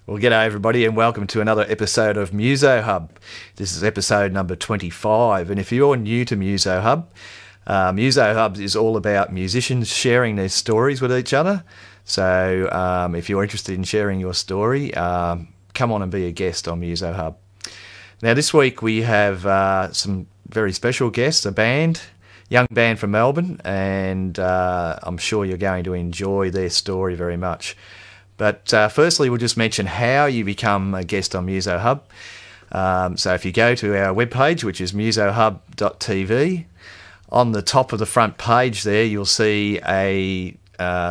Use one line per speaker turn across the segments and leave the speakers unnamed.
Well, g'day everybody and welcome to another episode of MuzoHub. This is episode number 25, and if you're new to MuzoHub, MuzoHub is all about musicians sharing their stories with each other. So if you're interested in sharing your story, come on and be a guest on MuzoHub. Now this week we have some very special guests, a young band from Melbourne, and I'm sure you're going to enjoy their story very much. But firstly, we'll just mention how you become a guest on MuzoHub. So if you go to our webpage, which is muzohub.tv, on the top of the front page there, you'll see a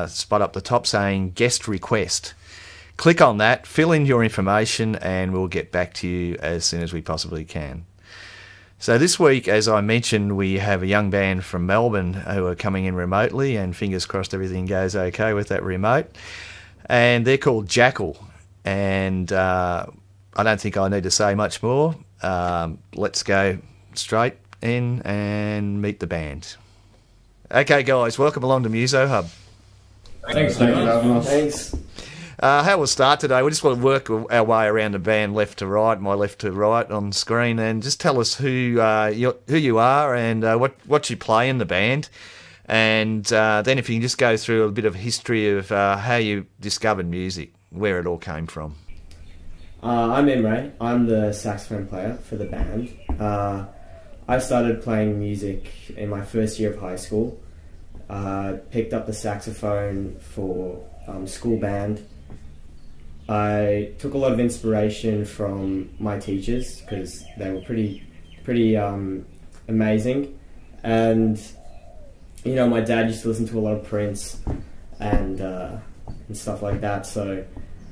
spot up the top saying guest request. Click on that, fill in your information, and we'll get back to you as soon as we possibly can. So this week, as I mentioned, we have a young band from Melbourne who are coming in remotely, and fingers crossed everything goes okay with that remote. And they're called Jakal, and I don't think I need to say much more. Let's go straight in and meet the band. Okay guys, welcome along to MuzoHub.
Thanks for having us. Thanks.
How we'll start today, we just want to work our way around the band left to right, my left to right on screen, and just tell us who you are and what you play in the band. And then if you can just go through a bit of history of how you discovered music, where it all came from.
I'm Imre. I'm the saxophone player for the band. I started playing music in my first year of high school. Picked up the saxophone for school band. I took a lot of inspiration from my teachers because they were pretty amazing. And you know, my dad used to listen to a lot of Prince and stuff like that, so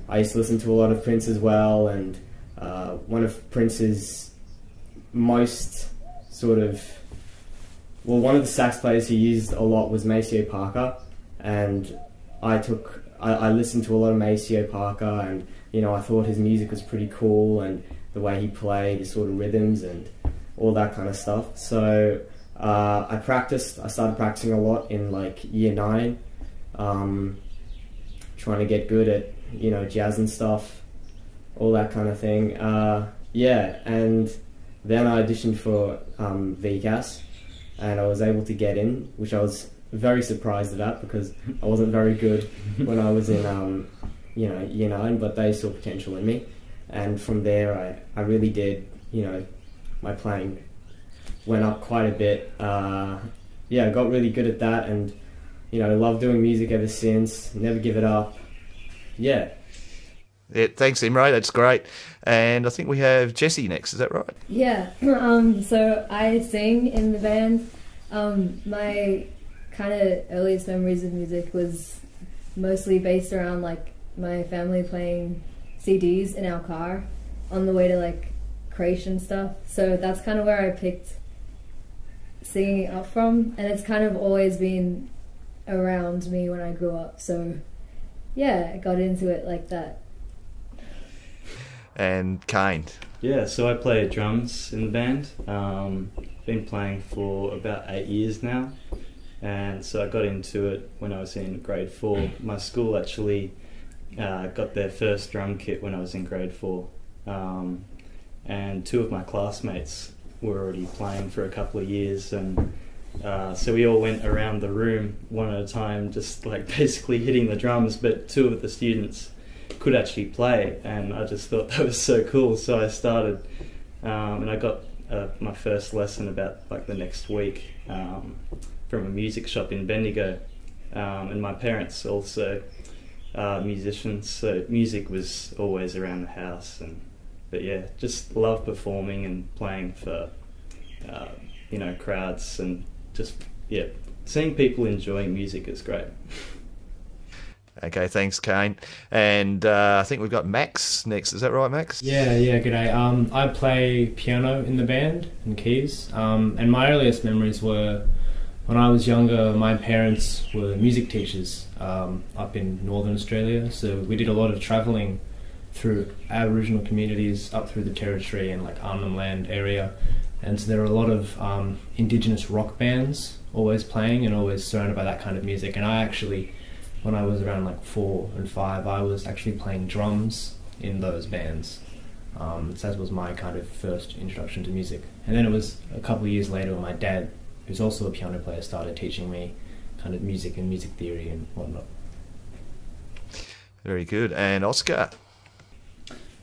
I used to listen to a lot of Prince as well. And one of Prince's most one of the sax players he used a lot was Maceo Parker, and I listened to a lot of Maceo Parker, and you know, I thought his music was pretty cool, and the way he played, the sort of rhythms and all that kind of stuff. So I started practicing a lot in like year 9, trying to get good at, you know, jazz and stuff, all that kind of thing. Yeah, and then I auditioned for VCAS, and I was able to get in, which I was very surprised at that because I wasn't very good when I was in you know, year 9, but they saw potential in me, and from there I really did, you know, my playing went up quite a bit. Yeah, I got really good at that, and you know, love doing music ever since. Never give it up. Yeah.
Yeah, thanks Imre, that's great. And I think we have Jessie next, is that right?
Yeah, so I sing in the band. My kind of earliest memories of music was mostly based around like my family playing CDs in our car on the way to like creche and stuff. So that's kind of where I picked singing up from, and it's kind of always been around me when I grew up. So yeah, I got into it like that.
And Kane.
Yeah, so I play drums in the band. Been playing for about 8 years now, and so I got into it when I was in grade 4. My school actually got their first drum kit when I was in grade 4, and 2 of my classmates were already playing for a couple of years, and so we all went around the room one at a time, just like basically hitting the drums, but 2 of the students could actually play, and I just thought that was so cool, so I started, and I got my first lesson about like the next week from a music shop in Bendigo, and my parents also musicians, so music was always around the house. But yeah, just love performing and playing for you know, crowds, and just yeah, seeing people enjoying music is great.
Okay, thanks Kane. And I think we've got Max next, is that right Max?
Yeah, g'day. I play piano in the band and keys, and my earliest memories were when I was younger. My parents were music teachers up in Northern Australia, so we did a lot of travelling through Aboriginal communities up through the Territory and like Arnhem Land area, and so there are a lot of Indigenous rock bands always playing and always surrounded by that kind of music. And I actually, when I was around like 4 and 5, I was actually playing drums in those bands. So that was my kind of first introduction to music. And then it was a couple of years later when my dad, who's also a piano player, started teaching me kind of music and music theory and whatnot.
Very good. And Oskar?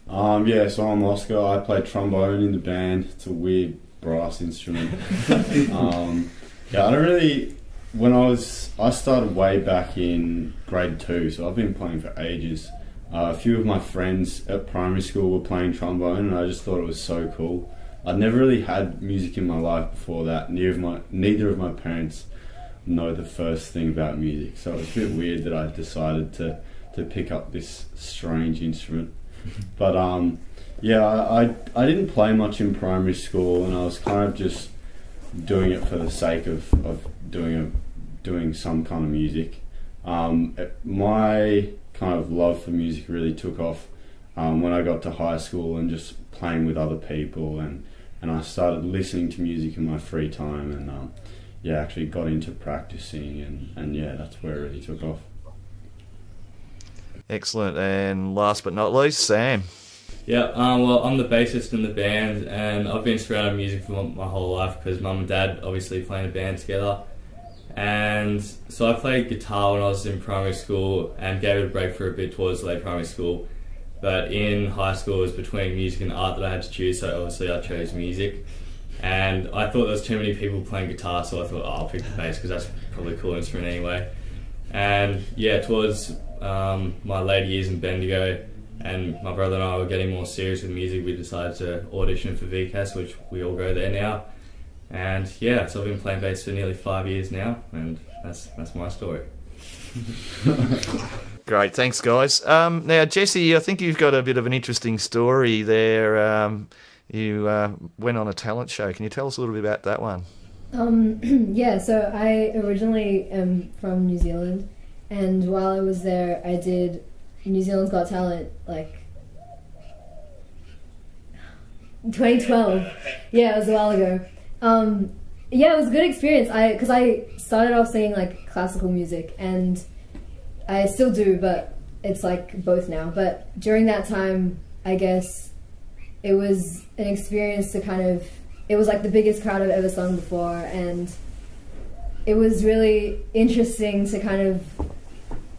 Yeah, so I'm Oskar. I play trombone in the band. It's a weird brass instrument. Yeah, I don't really... I started way back in grade 2, so I've been playing for ages. A few of my friends at primary school were playing trombone, and I just thought it was so cool. I'd never really had music in my life before that. Neither of my parents know the first thing about music, so it was a bit weird that I decided to pick up this strange instrument. But yeah, I didn't play much in primary school, and I was kind of just doing it for the sake of doing some kind of music. My kind of love for music really took off when I got to high school and just playing with other people, and I started listening to music in my free time, and yeah, actually got into practicing, and yeah, that's where it really took off.
Excellent. And last but not least, Sam.
Yeah, well, I'm the bassist in the band, and I've been surrounded music for my whole life because mum and dad obviously play in a band together. And so I played guitar when I was in primary school and gave it a break for a bit towards late primary school. But in high school, it was between music and art that I had to choose, so obviously I chose music. And I thought there was too many people playing guitar, so I thought, I'll pick the bass because that's probably a cool instrument anyway. And yeah, towards my later years in Bendigo, and my brother and I were getting more serious with music, we decided to audition for VCAS, which we all go there now. And yeah, so I've been playing bass for nearly 5 years now, and that's my story.
Great, thanks guys. Now Jessie, I think you've got a bit of an interesting story there. You went on a talent show. Can you tell us a little bit about that one?
Yeah, so I originally am from New Zealand, and while I was there I did New Zealand's Got Talent, like 2012. Yeah, it was a while ago. Yeah, it was a good experience. Because I started off singing like classical music, and I still do, but it's like both now. But during that time, I guess it was an experience to it was like the biggest crowd I've ever sung before, and it was really interesting to kind of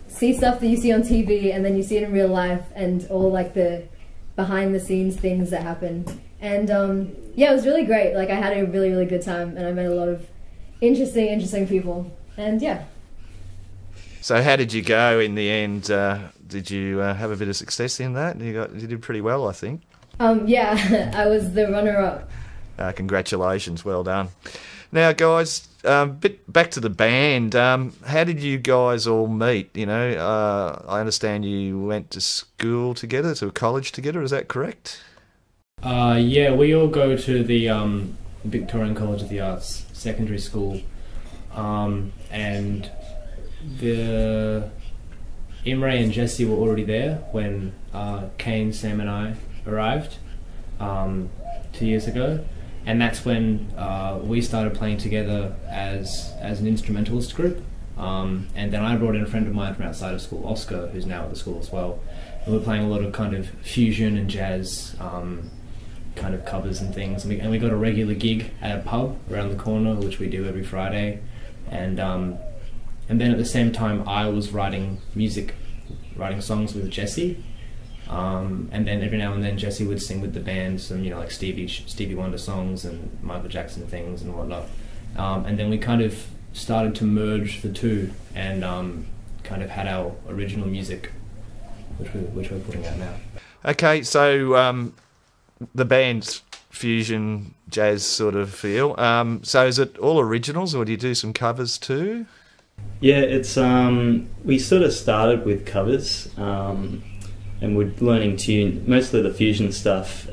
see stuff that you see on TV and then you see it in real life, and all like the behind the scenes things that happen. And yeah, it was really great. Like I had a really, really good time, and I met a lot of interesting people. And yeah.
So how did you go in the end? Did you have a bit of success in that? You did pretty well, I think.
Yeah, I was the runner-up.
Congratulations, well done. Now, guys, back to the band. How did you guys all meet? You know, I understand you went to school together, to college together. Is that correct?
Yeah, we all go to the Victorian College of the Arts secondary school, and the Imre and Jessie were already there when Kane, Sam and I arrived 2 years ago, and that's when we started playing together as an instrumentalist group, and then I brought in a friend of mine from outside of school, Oskar, who's now at the school as well, and we're playing a lot of kind of fusion and jazz kind of covers and things, and we got a regular gig at a pub around the corner, which we do every Friday, and then at the same time I was writing songs with Jessie, and then every now and then Jessie would sing with the band some, you know, like Stevie Wonder songs and Michael Jackson things and whatnot, and then we kind of started to merge the two and kind of had our original music, which we're putting out now.
Okay, so the band's fusion jazz sort of feel. So is it all originals, or do you do some covers too?
Yeah, it's we sort of started with covers, and we're learning mostly the fusion stuff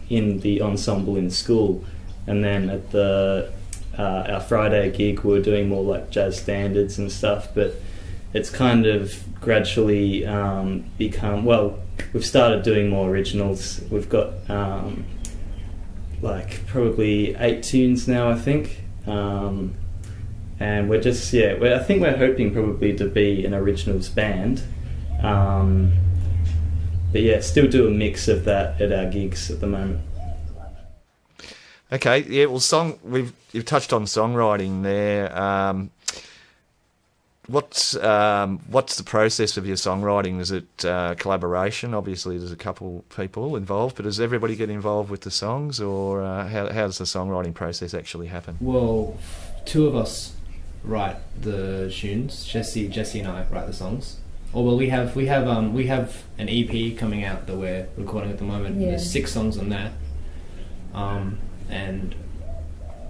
in the ensemble in school, and then at the our Friday gig we're doing more like jazz standards and stuff, but it's kind of gradually become, well, we've started doing more originals. We've got like probably 8 tunes now, I think, and we're just, yeah, I think we're hoping probably to be an originals band, But yeah, still do a mix of that at our gigs at the moment.
Okay, yeah. Well, you've touched on songwriting there. What's the process of your songwriting? Is it collaboration? Obviously, there's a couple people involved, but does everybody get involved with the songs, or how does the songwriting process actually happen?
Well, two of us write the tunes. Jessie and I write the songs. Or well, we have an EP coming out that we're recording at the moment.
Yeah.
There's 6 songs on that, and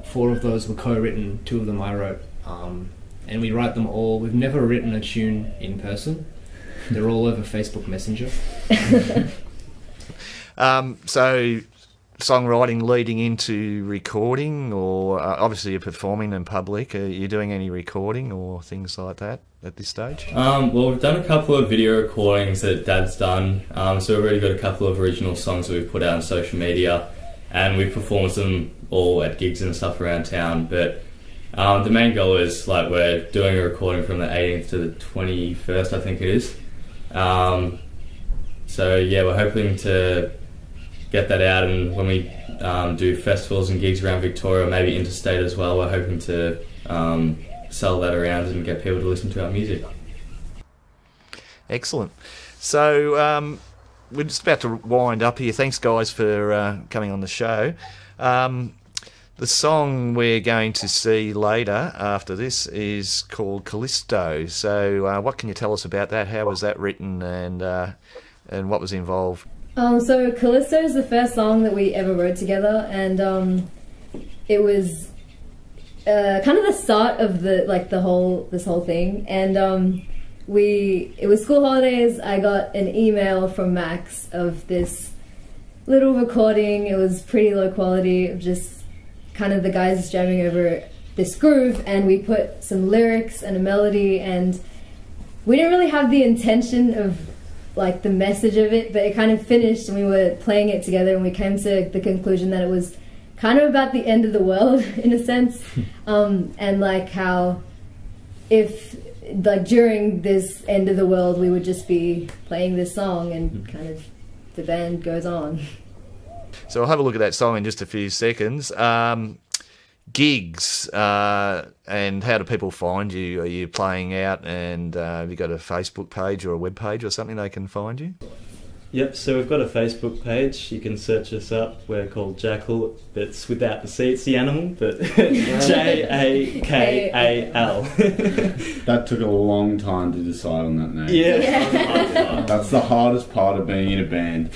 4 of those were co-written. 2 of them I wrote, and we write them all. We've never written a tune in person. They're all over Facebook Messenger.
So, songwriting leading into recording, or obviously you're performing in public. Are you doing any recording or things like that at this stage?
Well, we've done a couple of video recordings that Dad's done. So we've already got a couple of original songs that we've put out on social media, and we've performed them all at gigs and stuff around town. But the main goal is, like, we're doing a recording from the 18th to the 21st, I think it is. So yeah, we're hoping to get that out, and when we do festivals and gigs around Victoria, maybe interstate as well, we're hoping to sell that around and get people to listen to our music.
Excellent. So we're just about to wind up here. Thanks, guys, for coming on the show. The song we're going to see later after this is called Kalisto. So what can you tell us about that? How was that written, and what was involved?
So Kalisto is the first song that we ever wrote together, and it was kind of the start of this whole thing. And it was school holidays. I got an email from Max of this little recording. It was pretty low quality, of just kind of the guys jamming over this groove, and we put some lyrics and a melody, and we didn't really have the intention of like the message of it, but it kind of finished, and we were playing it together, and we came to the conclusion that it was kind of about the end of the world in a sense, and like how if like during this end of the world we would just be playing this song, and kind of the band goes on.
So I'll have a look at that song in just a few seconds. Gigs, and how do people find you? Are you playing out, and have you got a Facebook page or a web page or something they can find you?
Yep, so we've got a Facebook page. You can search us up. We're called Jakal. It's without the C. It's the animal, but Jakal.
That took a long time to decide on that name.
Yeah.
That's the hardest part of being in a band.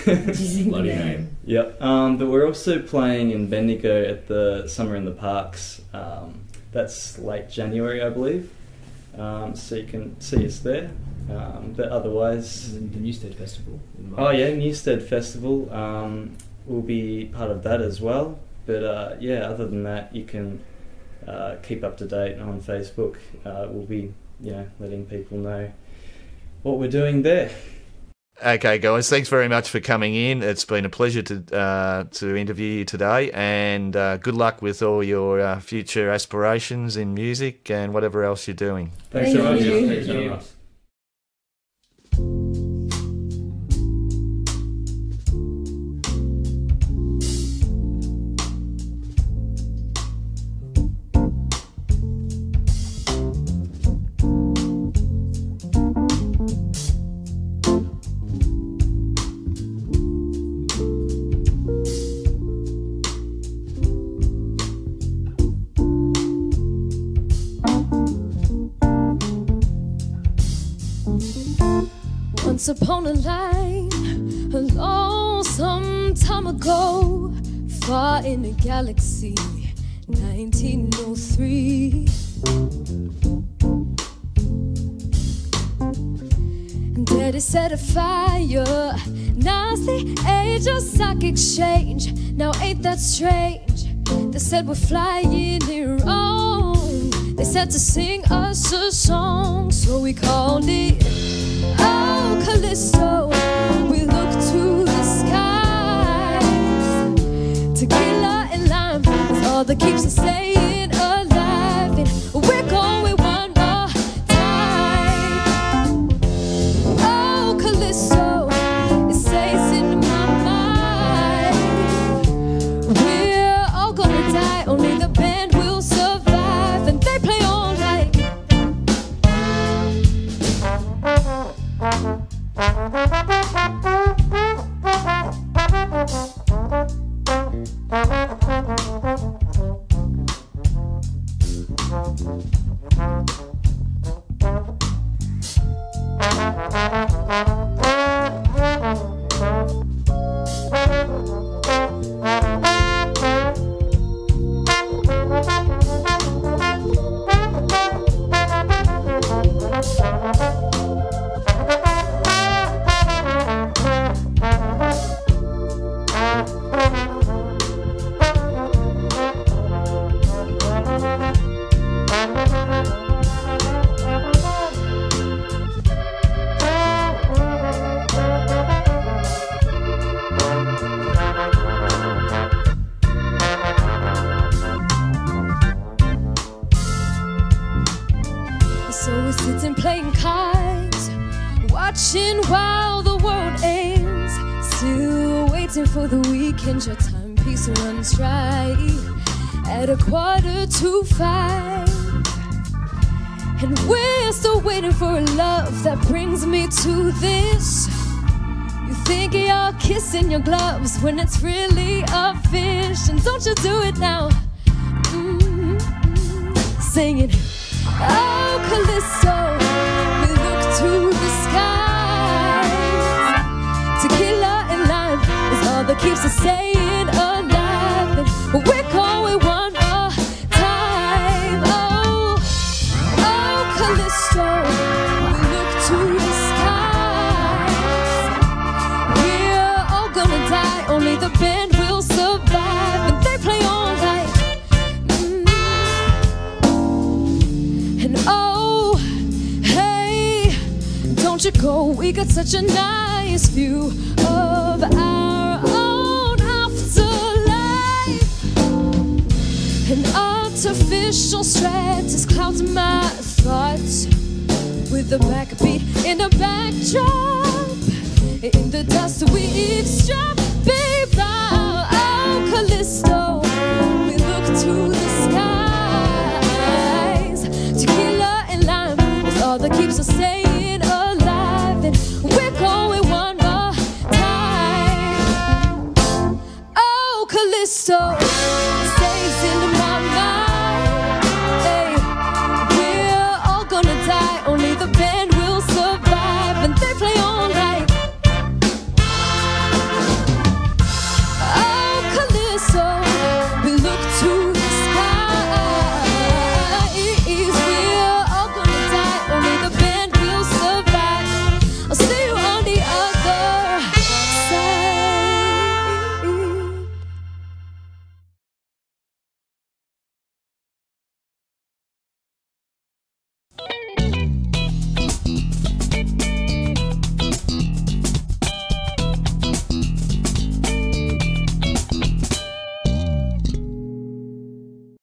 Bloody name.
Yep. But we're also playing in Bendigo at the Summer in the Parks. That's late January, I believe. So you can see us there. But otherwise,
the Newstead Festival in March.
Oh yeah, Newstead Festival will be part of that as well. But yeah, other than that, you can keep up to date on Facebook. We'll be, letting people know what we're doing there.
Okay, guys, thanks very much for coming in. It's been a pleasure to interview you today, and good luck with all your future aspirations in music and whatever else you're doing.
Thanks so much.
Thank
you.
Once upon a line, a long time ago, far in the galaxy, 1903. And Daddy set a fire. Now's the age of stock exchange. Now ain't that strange? They said we're flying it wrong. They said to sing us a song, so we called it Oh, Kalisto. We look to the skies. Tequila and lime is all that keeps us staying alive. And we're going one more time. Oh, Kalisto. wishing while the world ends, still waiting for the weekend. Your timepiece runs dry at 5:15, and we're still waiting for a love that brings me to this. You think you're kissing your gloves when it's really a fish, and don't you do it now. Singing, oh Kalisto, we look to the skies. Tequila and lime is all that keeps us staying alive, and we're going one more time. Oh, oh Kalisto, we look to the skies. We're all gonna die, only the band will survive, and they play all night. And oh, hey, don't you go, we got such a nice view of our own afterlife. An artificial stratus clouds my thoughts, with the backbeat in the backdrop. In the dust we eavesdrop, babe. Oh, Kalisto, we look to the skies. Tequila and lime is all that keeps us staying alive, and we're going one more time. Oh, Kalisto stays in my mind. Hey, we're all gonna die, only the band